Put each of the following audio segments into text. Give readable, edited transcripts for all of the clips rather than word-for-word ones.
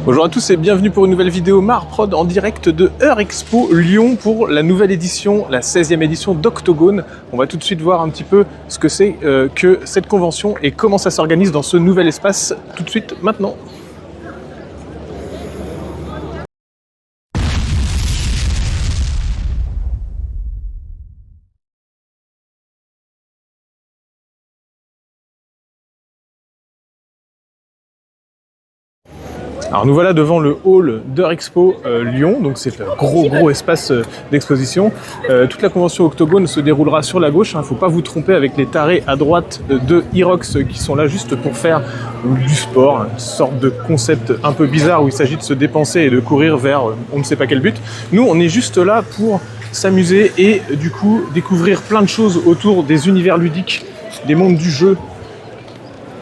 Bonjour à tous et bienvenue pour une nouvelle vidéo Marprod en direct de Eurexpo Lyon pour la nouvelle édition, la 16e édition d'Octogone. On va tout de suite voir un petit peu ce que c'est que cette convention et comment ça s'organise dans ce nouvel espace tout de suite maintenant. Alors nous voilà devant le hall d'Eurexpo Lyon, donc c'est un gros espace d'exposition. Toute la convention Octogone se déroulera sur la gauche, il ne faut pas vous tromper avec les tarés à droite de Irox qui sont là juste pour faire du sport, une sorte de concept un peu bizarre où il s'agit de se dépenser et de courir vers on ne sait pas quel but. Nous on est juste là pour s'amuser et du coup découvrir plein de choses autour des univers ludiques, des mondes du jeu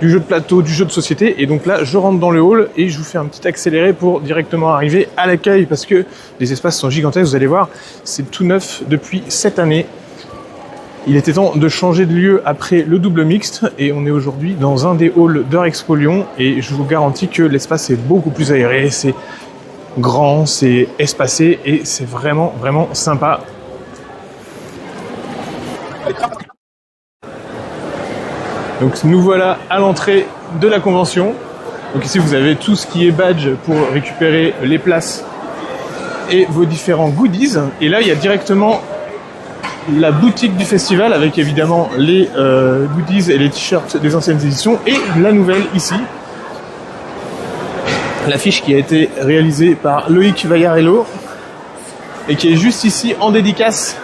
de plateau, du jeu de société. Et donc là, je rentre dans le hall et je vous fais un petit accéléré pour directement arriver à l'accueil parce que les espaces sont gigantesques, vous allez voir, c'est tout neuf depuis cette année. Il était temps de changer de lieu après le double mixte et on est aujourd'hui dans un des halls d'Eurexpo Lyon et je vous garantis que l'espace est beaucoup plus aéré, c'est grand, c'est espacé et c'est vraiment sympa. Donc nous voilà à l'entrée de la convention. Donc ici vous avez tout ce qui est badge pour récupérer les places et vos différents goodies. Et là il y a directement la boutique du festival avec évidemment les goodies et les t-shirts des anciennes éditions et la nouvelle ici. L'affiche qui a été réalisée par Loïc Vaillarello et qui est juste ici en dédicace.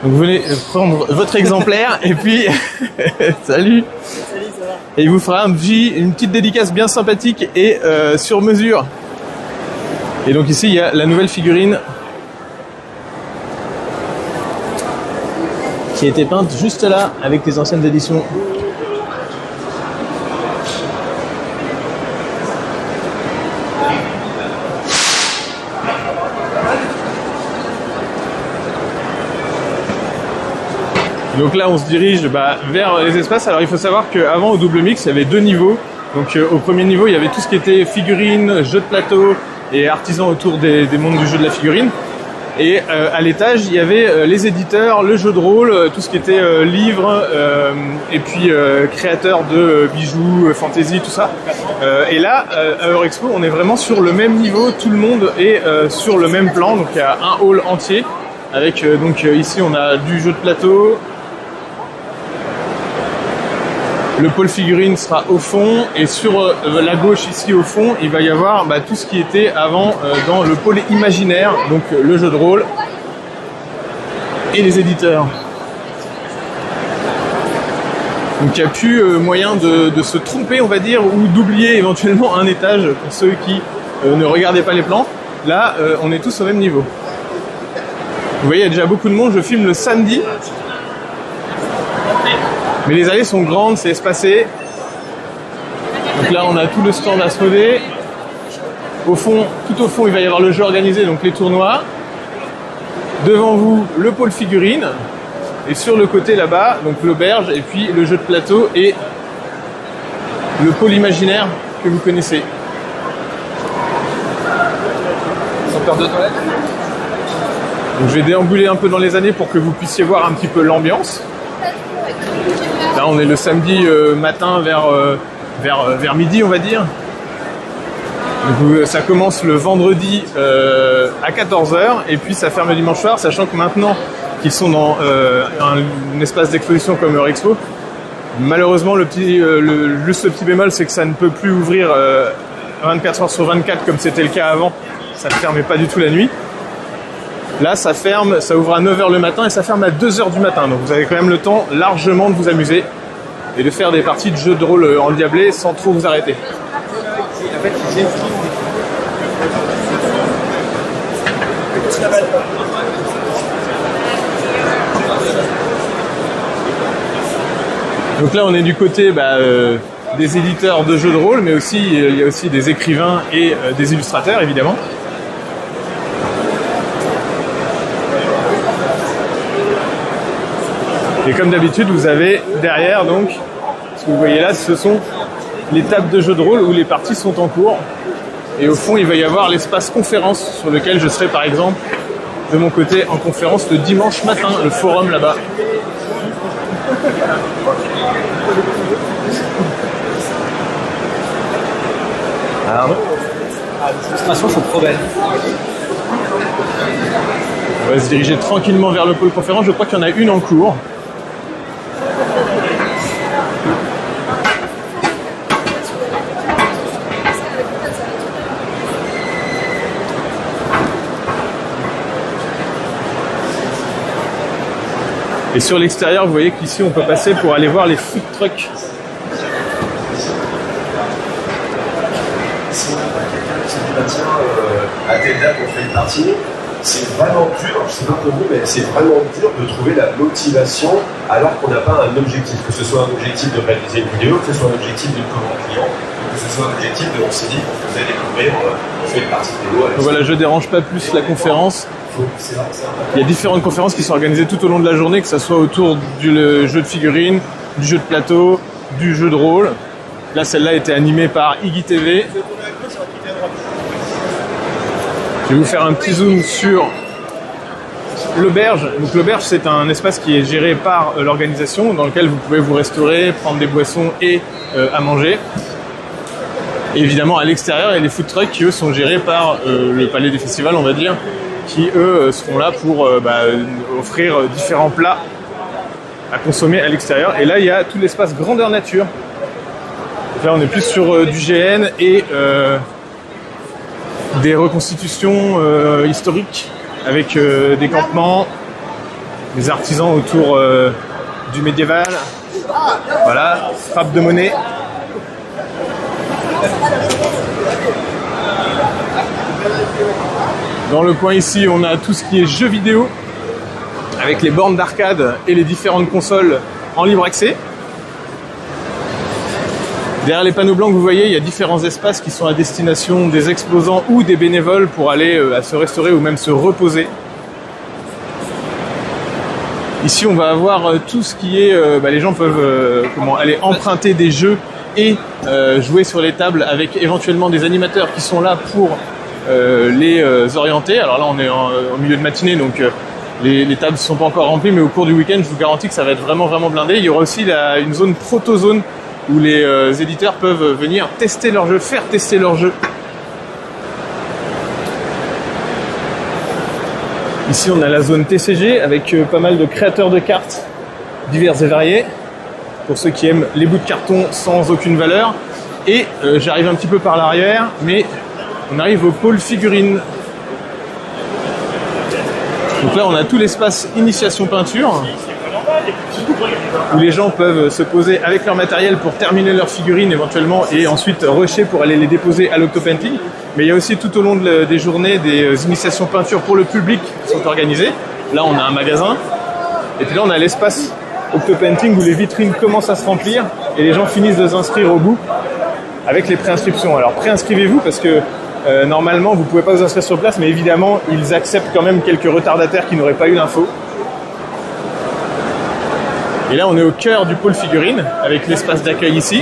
Donc vous venez prendre votre exemplaire et puis salut. Salut, ça va. Et il vous fera une petite dédicace bien sympathique et sur mesure. Et donc ici il y a la nouvelle figurine qui a été peinte juste là avec les anciennes éditions. Donc là on se dirige vers les espaces. Alors il faut savoir qu'avant au double mix il y avait deux niveaux. Donc au premier niveau il y avait tout ce qui était figurines, jeux de plateau et artisans autour des mondes du jeu de la figurine. Et à l'étage il y avait les éditeurs, le jeu de rôle, tout ce qui était livres et puis créateurs de bijoux, fantasy, tout ça. Et là à Eurexpo on est vraiment sur le même niveau, tout le monde est sur le même plan. Donc il y a un hall entier avec donc ici on a du jeu de plateau. Le pôle figurine sera au fond et sur la gauche ici au fond il va y avoir tout ce qui était avant dans le pôle imaginaire, donc le jeu de rôle et les éditeurs. Donc il n'y a plus moyen de se tromper on va dire ou d'oublier éventuellement un étage pour ceux qui ne regardaient pas les plans. Là on est tous au même niveau. Vous voyez il y a déjà beaucoup de monde, je filme le samedi. Mais les allées sont grandes, c'est espacé. Donc là, on a tout le stand asmodée. Au fond, tout au fond, il va y avoir le jeu organisé, donc les tournois. Devant vous, le pôle figurine. Et sur le côté là-bas, donc l'auberge, et puis le jeu de plateau et le pôle imaginaire que vous connaissez. Sans peur de toilette. Donc je vais déambuler un peu dans les années pour que vous puissiez voir un petit peu l'ambiance. Là on est le samedi matin vers midi on va dire. Donc, ça commence le vendredi à 14 h et puis ça ferme le dimanche soir, sachant que maintenant qu'ils sont dans un espace d'exposition comme Eurexpo, malheureusement juste le petit bémol c'est que ça ne peut plus ouvrir 24 h sur 24 comme c'était le cas avant, ça ne fermait pas du tout la nuit. Là, ça ferme, ça ouvre à 9 h le matin et ça ferme à 2 h du matin. Donc vous avez quand même le temps largement de vous amuser et de faire des parties de jeux de rôle endiablés sans trop vous arrêter. Donc là, on est du côté des éditeurs de jeux de rôle, mais aussi il y a aussi des écrivains et des illustrateurs, évidemment. Et comme d'habitude, vous avez derrière, donc, ce que vous voyez là, ce sont les tables de jeux de rôle où les parties sont en cours. Et au fond, il va y avoir l'espace conférence sur lequel je serai par exemple de mon côté en conférence le dimanche matin, le forum là-bas. Alors, les illustrations sont trop belles. On va se diriger tranquillement vers le pôle conférence. Je crois qu'il y en a une en cours. Et sur l'extérieur, vous voyez qu'ici, on peut passer pour aller voir les food trucks. À telle date, on fait une partie. C'est vraiment dur, je sais pas pour vous, mais c'est vraiment dur de trouver la motivation alors qu'on n'a pas un objectif. Que ce soit un objectif de réaliser une vidéo, que ce soit un objectif d'une commande client, que ce soit un objectif de on s'est dit qu'on faisait découvrir, on fait une partie de vidéo. Donc voilà, je dérange pas plus la conférence. Il y a différentes conférences qui sont organisées tout au long de la journée, que ce soit autour du jeu de figurines, du jeu de plateau, du jeu de rôle. Là, celle-là était animée par Iggy TV. Je vais vous faire un petit zoom sur l'auberge. Donc l'auberge, c'est un espace qui est géré par l'organisation, dans lequel vous pouvez vous restaurer, prendre des boissons et à manger. Et évidemment, à l'extérieur, il y a les food trucks qui, eux, sont gérés par le palais des festivals, on va dire, qui, eux, seront là pour offrir différents plats à consommer à l'extérieur. Et là, il y a tout l'espace grandeur nature. Donc là, on est plus sur du GN et des reconstitutions historiques avec des campements, des artisans autour du médiéval. Voilà, frappe de monnaie. Dans le coin ici, on a tout ce qui est jeux vidéo avec les bornes d'arcade et les différentes consoles en libre accès. Derrière les panneaux blancs que vous voyez, il y a différents espaces qui sont à destination des exposants ou des bénévoles pour aller à se restaurer ou même se reposer. Ici, on va avoir tout ce qui est... les gens peuvent aller emprunter des jeux et jouer sur les tables avec éventuellement des animateurs qui sont là pour les orienter. Alors là, on est au milieu de matinée, donc les tables ne sont pas encore remplies, mais au cours du week-end, je vous garantis que ça va être vraiment blindé. Il y aura aussi une zone proto-zone où les éditeurs peuvent venir tester leur jeu, faire tester leur jeu. Ici, on a la zone TCG avec pas mal de créateurs de cartes divers et variés, pour ceux qui aiment les bouts de carton sans aucune valeur. Et j'arrive un petit peu par l'arrière, mais on arrive au pôle figurines. Donc là, on a tout l'espace initiation peinture, où les gens peuvent se poser avec leur matériel pour terminer leurs figurines éventuellement et ensuite rusher pour aller les déposer à l'Octopainting. Mais il y a aussi tout au long des journées des initiations peinture pour le public qui sont organisées. Là, on a un magasin. Et puis là, on a l'espace Octopainting où les vitrines commencent à se remplir et les gens finissent de s'inscrire au bout avec les préinscriptions. Alors préinscrivez-vous parce que normalement, vous ne pouvez pas vous inscrire sur place, mais évidemment, ils acceptent quand même quelques retardataires qui n'auraient pas eu l'info. Et là, on est au cœur du pôle figurines, avec l'espace d'accueil ici.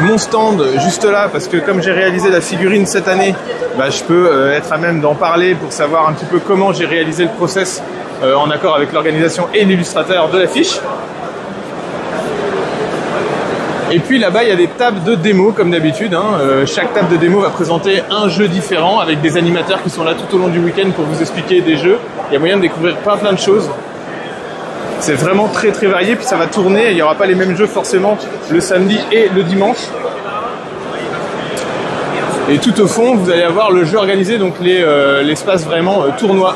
Mon stand, juste là, parce que comme j'ai réalisé la figurine cette année, je peux être à même d'en parler pour savoir un petit peu comment j'ai réalisé le process en accord avec l'organisation et l'illustrateur de l'affiche. Et puis là-bas, il y a des tables de démo, comme d'habitude. Chaque table de démo va présenter un jeu différent, avec des animateurs qui sont là tout au long du week-end pour vous expliquer des jeux. Il y a moyen de découvrir plein de choses. C'est vraiment très varié, puis ça va tourner, il n'y aura pas les mêmes jeux forcément le samedi et le dimanche. Et tout au fond, vous allez avoir le jeu organisé, donc l'espace vraiment tournoi,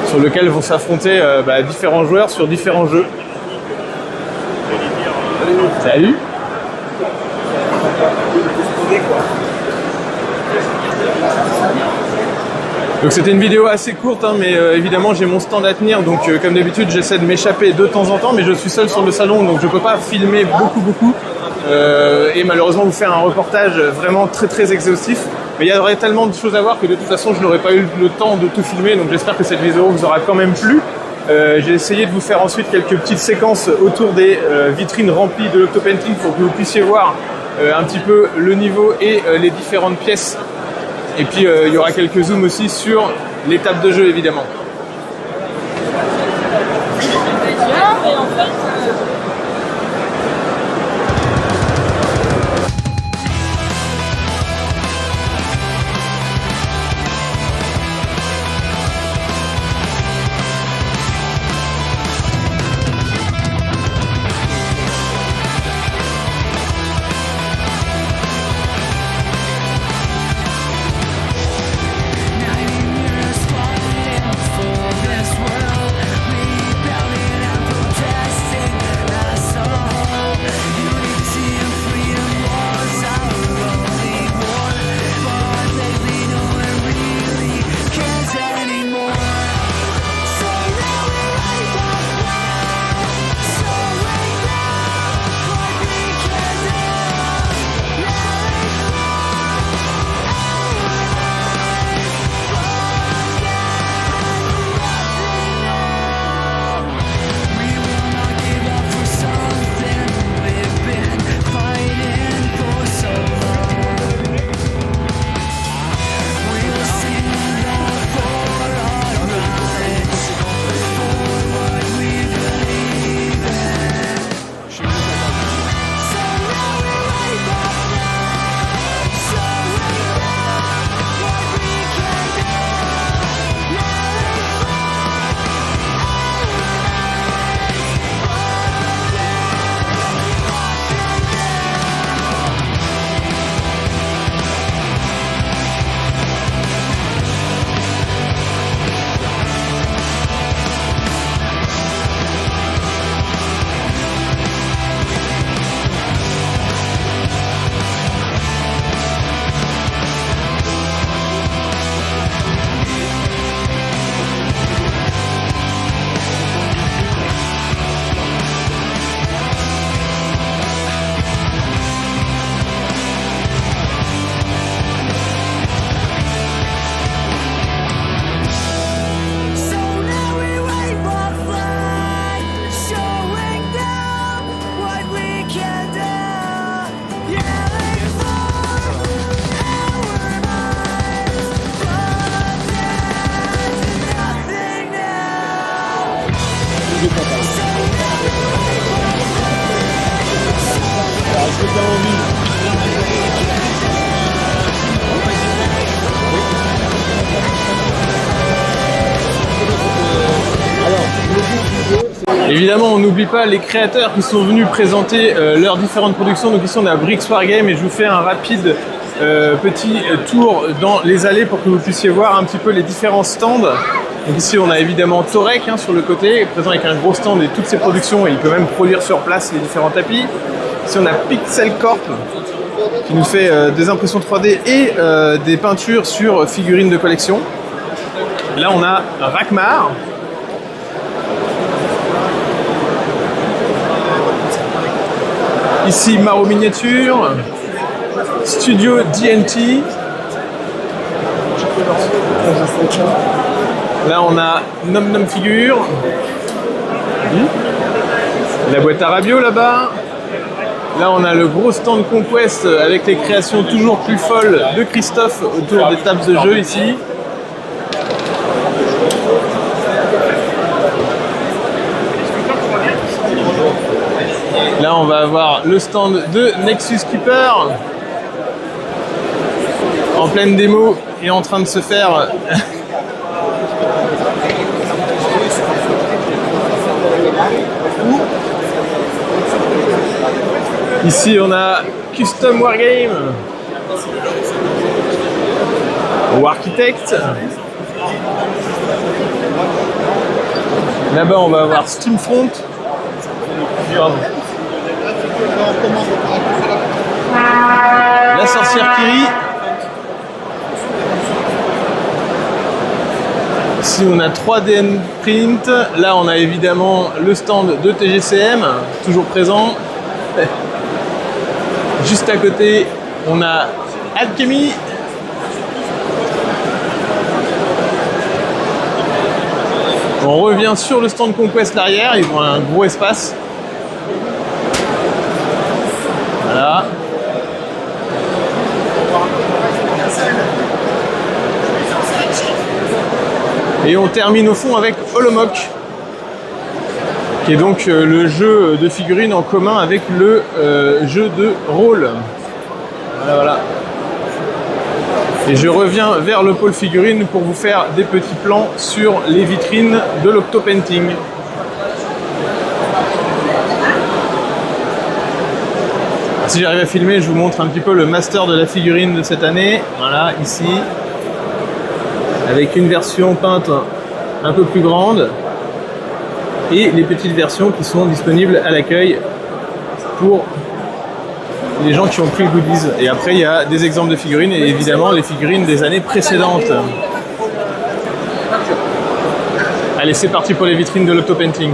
sur lequel vont s'affronter différents joueurs sur différents jeux. Salut. Donc c'était une vidéo assez courte, mais évidemment j'ai mon stand à tenir, donc comme d'habitude j'essaie de m'échapper de temps en temps, mais je suis seul sur le salon, donc je ne peux pas filmer beaucoup et malheureusement vous faire un reportage vraiment très exhaustif. Mais il y aurait tellement de choses à voir que de toute façon je n'aurais pas eu le temps de tout filmer, donc j'espère que cette vidéo vous aura quand même plu. J'ai essayé de vous faire ensuite quelques petites séquences autour des vitrines remplies de l'Octopainting pour que vous puissiez voir un petit peu le niveau et les différentes pièces. Et puis il y aura quelques zooms aussi sur les tables de jeu évidemment. Évidemment, on n'oublie pas les créateurs qui sont venus présenter leurs différentes productions. Donc ici, on est à Bricks Wargame et je vous fais un rapide petit tour dans les allées pour que vous puissiez voir un petit peu les différents stands. Donc ici, on a évidemment Torek sur le côté, présent avec un gros stand et toutes ses productions. Et il peut même produire sur place les différents tapis. Ici, on a Pixel Corp qui nous fait des impressions 3D et des peintures sur figurines de collection. Là, on a Rakmar. Ici, Maro Miniature, Studio DNT. Là, on a Nom Nom Figure. La boîte à Rabio là-bas. Là, on a le gros stand Conquest avec les créations toujours plus folles de Christophe autour des tables de jeu ici. Là, on va avoir le stand de Nexus Keeper en pleine démo et en train de se faire. Ici, on a Custom Wargame, Architect. Là-bas, on va avoir Steamfront. La sorcière Kiri. Ici on a 3D Print. Là on a évidemment le stand de TGCM, toujours présent. Juste à côté on a Alchemy. On revient sur le stand Conquest l'arrière, ils ont un gros espace. Voilà. Et on termine au fond avec Holomock, qui est donc le jeu de figurines en commun avec le jeu de rôle. Voilà, voilà. Et je reviens vers le pôle figurines pour vous faire des petits plans sur les vitrines de l'Octopainting. Si j'arrive à filmer, je vous montre un petit peu le master de la figurine de cette année. Voilà, ici. Avec une version peinte un peu plus grande. Et les petites versions qui sont disponibles à l'accueil pour les gens qui ont pris le goodies. Et après, il y a des exemples de figurines et évidemment les figurines des années précédentes. Allez, c'est parti pour les vitrines de l'Octopainting.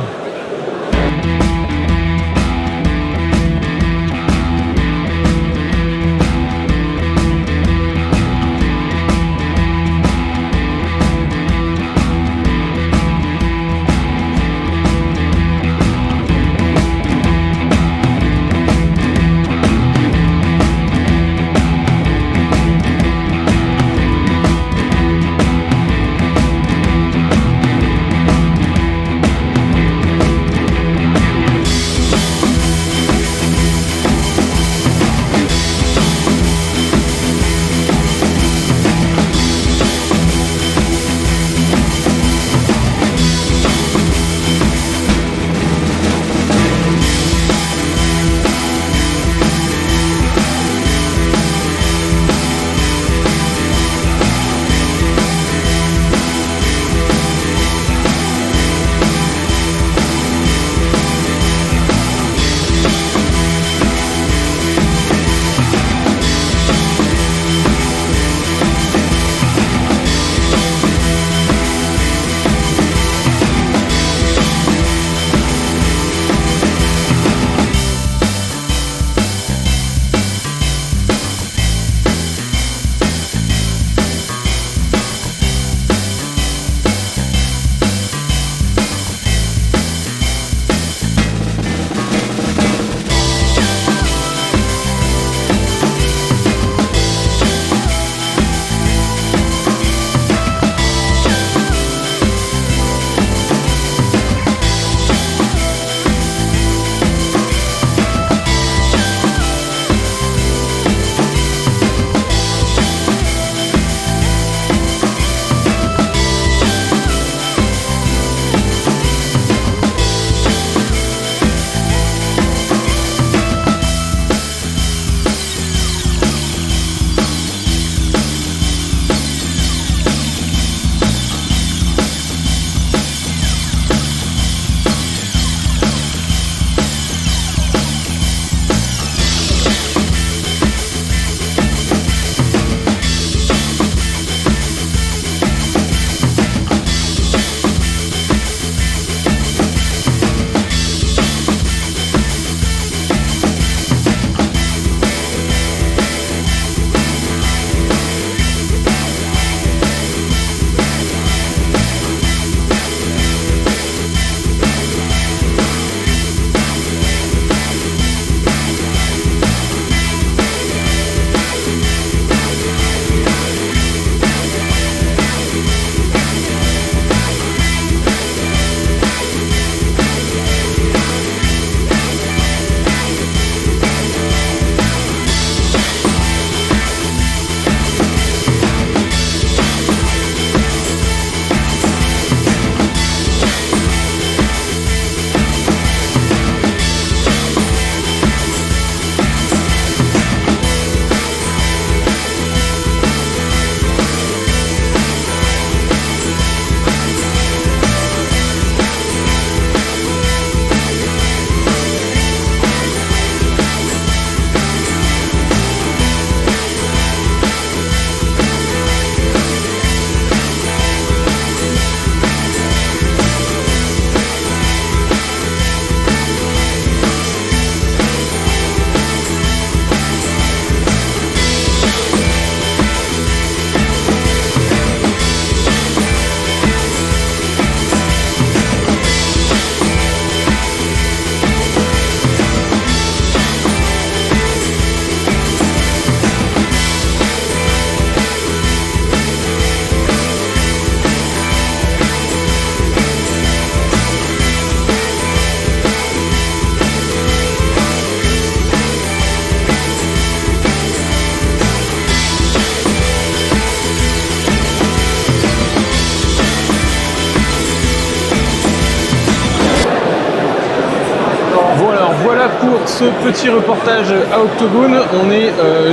ce petit reportage à Octogone. On est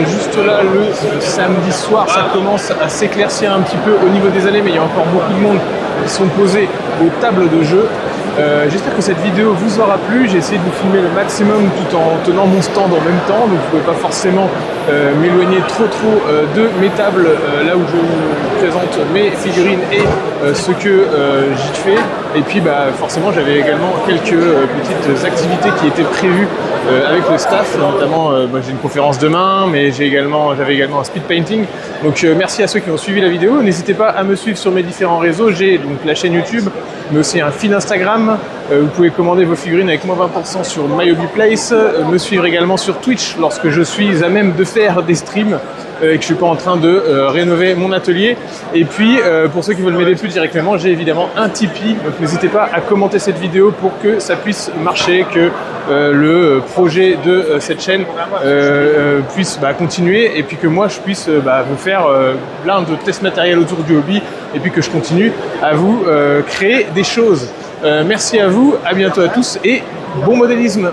juste là le samedi soir, ça commence à s'éclaircir un petit peu au niveau des allées, mais il y a encore beaucoup de monde qui sont posés aux tables de jeu. J'espère que cette vidéo vous aura plu. J'ai essayé de vous filmer le maximum tout en tenant mon stand en même temps, donc vous ne pouvez pas forcément m'éloigner trop de mes tables là où je vous présente mes figurines et ce que j'y fais. Et puis forcément j'avais également quelques petites activités qui étaient prévues avec le staff, notamment j'ai une conférence demain, mais j'avais également un speed painting. Donc merci à ceux qui ont suivi la vidéo. N'hésitez pas à me suivre sur mes différents réseaux. J'ai donc la chaîne YouTube, mais aussi un fil Instagram. Vous pouvez commander vos figurines avec moins 20% sur MyHobbyPlace. Me suivre également sur Twitch lorsque je suis à même de faire des streams et que je suis pas en train de rénover mon atelier. Et puis pour ceux qui veulent m'aider plus directement, j'ai évidemment un Tipeee. Donc n'hésitez pas à commenter cette vidéo pour que ça puisse marcher, que le projet de cette chaîne puisse continuer, et puis que moi je puisse vous faire plein de tests matériels autour du hobby, et puis que je continue à vous créer des choses. Merci à vous, à bientôt à tous et bon modélisme.